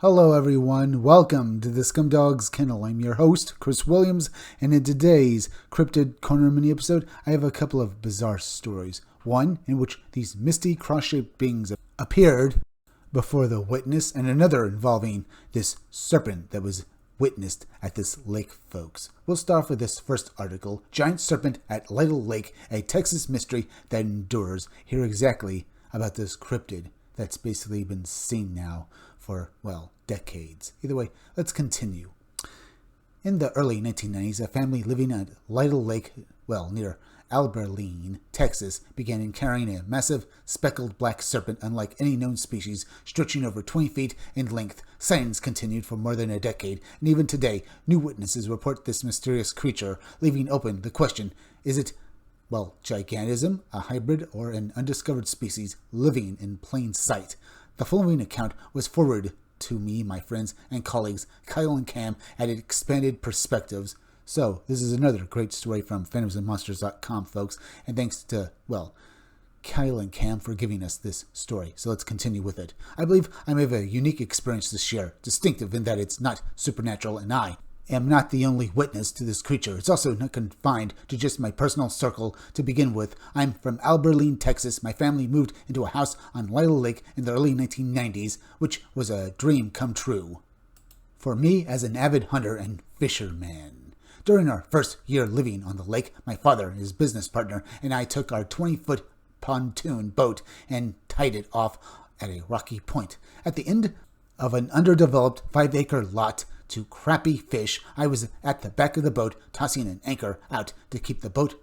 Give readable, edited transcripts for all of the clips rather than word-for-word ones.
Hello everyone, welcome to the Scumdogs Kennel. I'm your host, Chris Williams, and in today's Cryptid Corner mini episode, I have a couple of bizarre stories. One in which these misty cross-shaped beings appeared before the witness, and another involving this serpent that was witnessed at this lake, folks. We'll start with this first article, Giant Serpent at Lytle Lake, a Texas mystery that endures. Hear exactly about this cryptid that's basically been seen now for, decades. Either way, let's continue. In the early 1990s, a family living at Lytle Lake, near Alberline, Texas, began encountering a massive speckled black serpent unlike any known species, stretching over 20 feet in length. Sightings continued for more than a decade, and even today, new witnesses report this mysterious creature, leaving open the question, is it gigantism, a hybrid, or an undiscovered species living in plain sight? The following account was forwarded to me, my friends and colleagues, Kyle and Cam, at Expanded Perspectives. So, this is another great story from phantomsandmonsters.com, folks, and thanks to, Kyle and Cam for giving us this story. So let's continue with it. I believe I may have a unique experience to share, distinctive in that it's not supernatural, and I am not the only witness to this creature. It's also not confined to just my personal circle to begin with. I'm from Alberline, Texas. My family moved into a house on Lytle Lake in the early 1990s, which was a dream come true for me as an avid hunter and fisherman. During our first year living on the lake, my father, his business partner, and I took our 20-foot pontoon boat and tied it off at a rocky point. At the end of an underdeveloped 5-acre lot to crappie fish, I was at the back of the boat tossing an anchor out to keep the boat,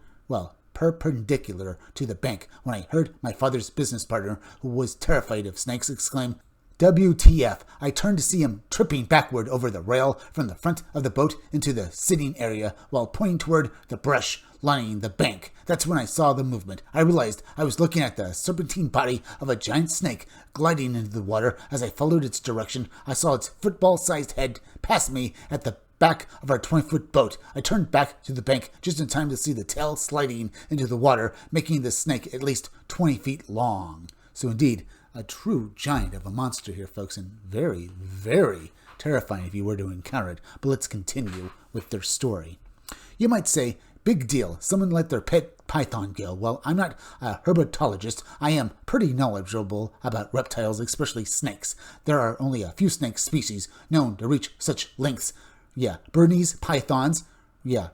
perpendicular to the bank when I heard my father's business partner, who was terrified of snakes, exclaim, WTF. I turned to see him tripping backward over the rail from the front of the boat into the sitting area while pointing toward the brush lining the bank. That's when I saw the movement. I realized I was looking at the serpentine body of a giant snake gliding into the water. As I followed its direction, I saw its football-sized head pass me at the back of our 20-foot boat. I turned back to the bank just in time to see the tail sliding into the water, making the snake at least 20 feet long. So indeed, a true giant of a monster here, folks, and very, very terrifying if you were to encounter it. But let's continue with their story. You might say, big deal, someone let their pet python go. Well, I'm not a herpetologist. I am pretty knowledgeable about reptiles, especially snakes. There are only a few snake species known to reach such lengths. Bernese pythons,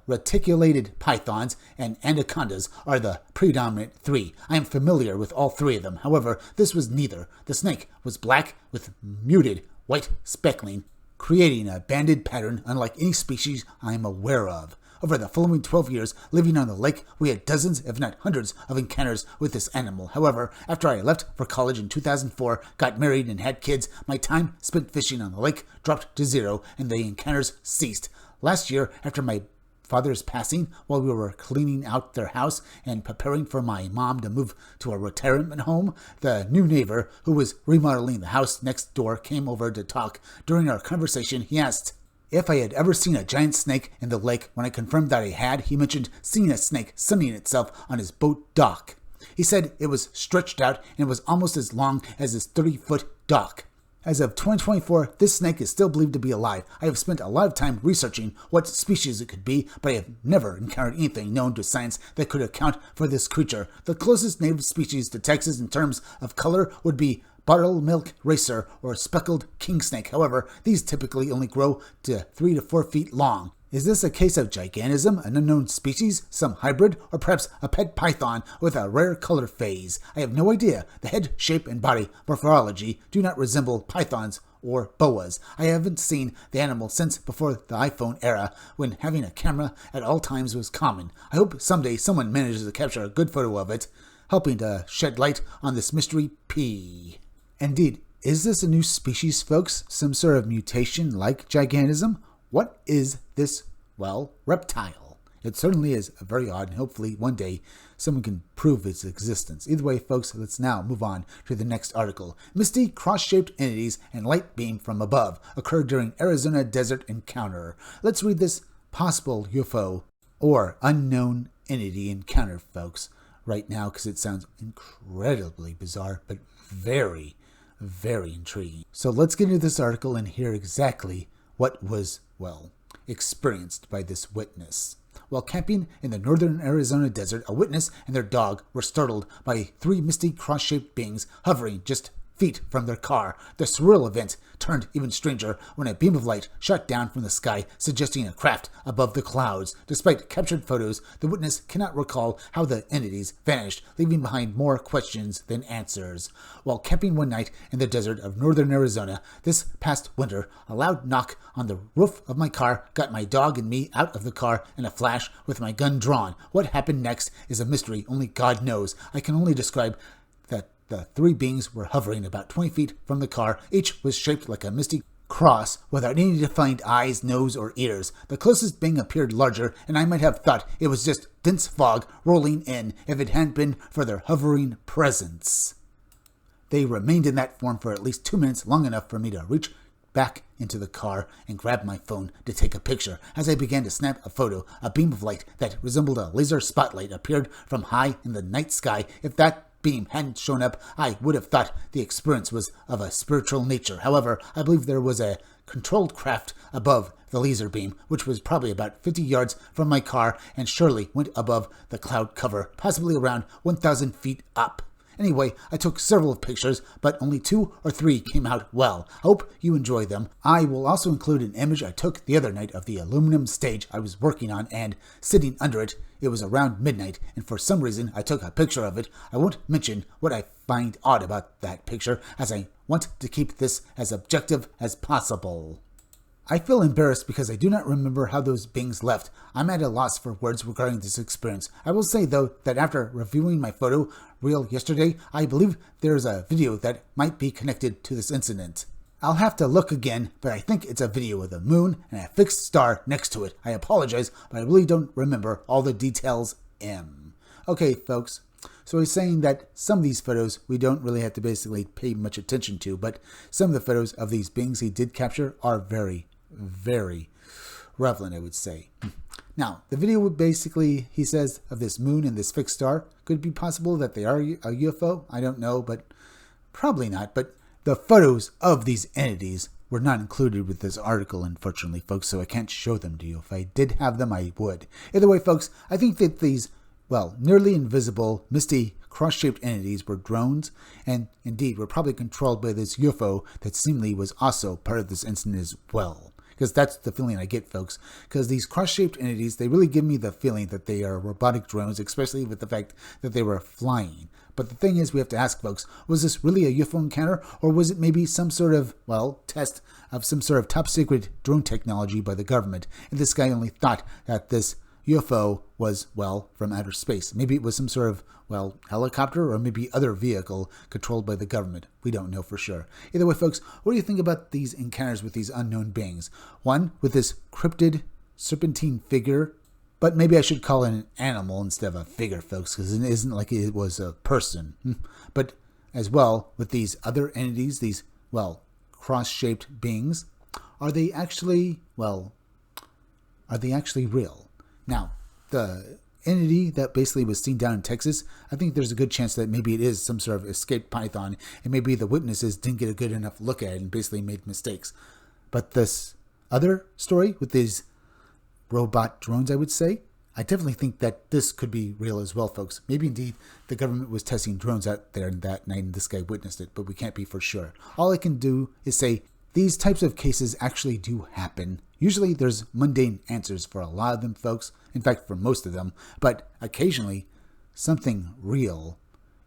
reticulated pythons, and anacondas are the predominant three. I am familiar with all three of them. However, this was neither. The snake was black with muted white speckling, creating a banded pattern unlike any species I am aware of. Over the following 12 years living on the lake, we had dozens, if not hundreds, of encounters with this animal. However, after I left for college in 2004, got married and had kids, my time spent fishing on the lake dropped to zero and the encounters ceased. Last year, after my father's passing, while we were cleaning out their house and preparing for my mom to move to a retirement home, the new neighbor who was remodeling the house next door came over to talk. During our conversation, he asked if I had ever seen a giant snake in the lake. When I confirmed that I had, he mentioned seeing a snake sunning itself on his boat dock. He said it was stretched out and was almost as long as his 30-foot dock. As of 2024, this snake is still believed to be alive. I have spent a lot of time researching what species it could be, but I have never encountered anything known to science that could account for this creature. The closest native species to Texas in terms of color would be buttermilk racer or speckled king snake. However, these typically only grow to 3 to 4 feet long. Is this a case of gigantism, an unknown species, some hybrid, or perhaps a pet python with a rare color phase? I have no idea. The head shape and body morphology do not resemble pythons or boas. I haven't seen the animal since before the iPhone era, when having a camera at all times was common. I hope someday someone manages to capture a good photo of it, helping to shed light on this mystery P. Indeed, is this a new species, folks? Some sort of mutation like gigantism? What is this, reptile? It certainly is very odd, and hopefully one day someone can prove its existence. Either way, folks, let's now move on to the next article. Misty, cross-shaped entities and light beam from above occurred during Arizona desert encounter. Let's read this possible UFO or unknown entity encounter, folks, right now, because it sounds incredibly bizarre, but very, very intriguing. So let's get into this article and hear exactly what was, well, experienced by this witness. While camping in the northern Arizona desert, a witness and their dog were startled by 3 misty cross-shaped beings hovering just feet from their car. The surreal event turned even stranger when a beam of light shot down from the sky, suggesting a craft above the clouds. Despite captured photos, the witness cannot recall how the entities vanished, leaving behind more questions than answers. While camping one night in the desert of northern Arizona this past winter, a loud knock on the roof of my car got my dog and me out of the car in a flash with my gun drawn. What happened next is a mystery only God knows. I can only describe that the 3 beings were hovering about 20 feet from the car. Each was shaped like a misty cross without any defined eyes, nose, or ears. The closest being appeared larger, and I might have thought it was just dense fog rolling in if it hadn't been for their hovering presence. They remained in that form for at least 2 minutes, long enough for me to reach back into the car and grab my phone to take a picture. As I began to snap a photo, a beam of light that resembled a laser spotlight appeared from high in the night sky. If that beam hadn't shown up, I would have thought the experience was of a spiritual nature. However, I believe there was a controlled craft above the laser beam, which was probably about 50 yards from my car and surely went above the cloud cover, possibly around 1,000 feet up. Anyway, I took several pictures, but only 2 or 3 came out well. Hope you enjoy them. I will also include an image I took the other night of the aluminum stage I was working on, and sitting under it, it was around midnight, and for some reason I took a picture of it. I won't mention what I find odd about that picture, as I want to keep this as objective as possible. I feel embarrassed because I do not remember how those beings left. I'm at a loss for words regarding this experience. I will say, though, that after reviewing my photo reel yesterday, I believe there is a video that might be connected to this incident. I'll have to look again, but I think it's a video with a moon and a fixed star next to it. I apologize, but I really don't remember all the details. Okay, folks. So he's saying that some of these photos we don't really have to basically pay much attention to, but some of the photos of these beings he did capture are very, very relevant, I would say. Now, the video would basically, he says, of this moon and this fixed star. Could it be possible that they are a UFO? I don't know, but probably not. But the photos of these entities were not included with this article, unfortunately, folks, so I can't show them to you. If I did have them, I would. Either way, folks, I think that these, well, nearly invisible, misty, cross-shaped entities were drones, and indeed were probably controlled by this UFO that seemingly was also part of this incident as well. Because that's the feeling I get, folks. Because these cross-shaped entities, they really give me the feeling that they are robotic drones, especially with the fact that they were flying. But the thing is, we have to ask, folks, was this really a UFO encounter, or was it maybe some sort of, well, test of some sort of top-secret drone technology by the government, and this guy only thought that this UFO was, well, from outer space. Maybe it was some sort of, well, helicopter or maybe other vehicle controlled by the government. We don't know for sure. Either way, folks, what do you think about these encounters with these unknown beings? One, with this cryptid serpentine figure, but maybe I should call it an animal instead of a figure, folks, because it isn't like it was a person. But as well, with these other entities, these, well, cross-shaped beings, are they actually real? Now, the entity that basically was seen down in Texas, I think there's a good chance that maybe it is some sort of escaped python, and maybe the witnesses didn't get a good enough look at it and basically made mistakes. But this other story with these robot drones, I would say, I definitely think that this could be real as well, folks. Maybe indeed the government was testing drones out there that night and this guy witnessed it, but we can't be for sure. All I can do is say these types of cases actually do happen. Usually there's mundane answers for a lot of them, folks. In fact, for most of them. But occasionally, something real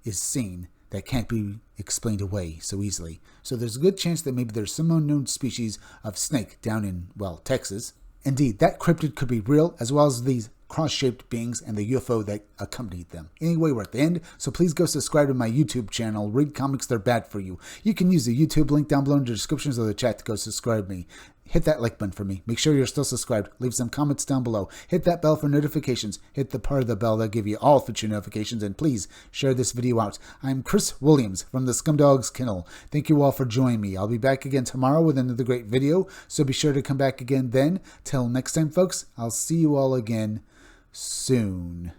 is seen that can't be explained away so easily. So there's a good chance that maybe there's some unknown species of snake down in, well, Texas. Indeed, that cryptid could be real, as well as these cross-shaped beings and the UFO that accompanied them. Anyway, we're at the end, so please go subscribe to my YouTube channel. Read comics, they're bad for you. You can use the YouTube link down below in the descriptions of the chat to go subscribe me. Hit that like button for me. Make sure you're still subscribed. Leave some comments down below. Hit that bell for notifications. Hit the part of the bell that'll give you all future notifications. And please share this video out. I'm Chris Williams from the Scumdogs Kennel. Thank you all for joining me. I'll be back again tomorrow with another great video. So be sure to come back again then. Till next time, folks, I'll see you all again soon.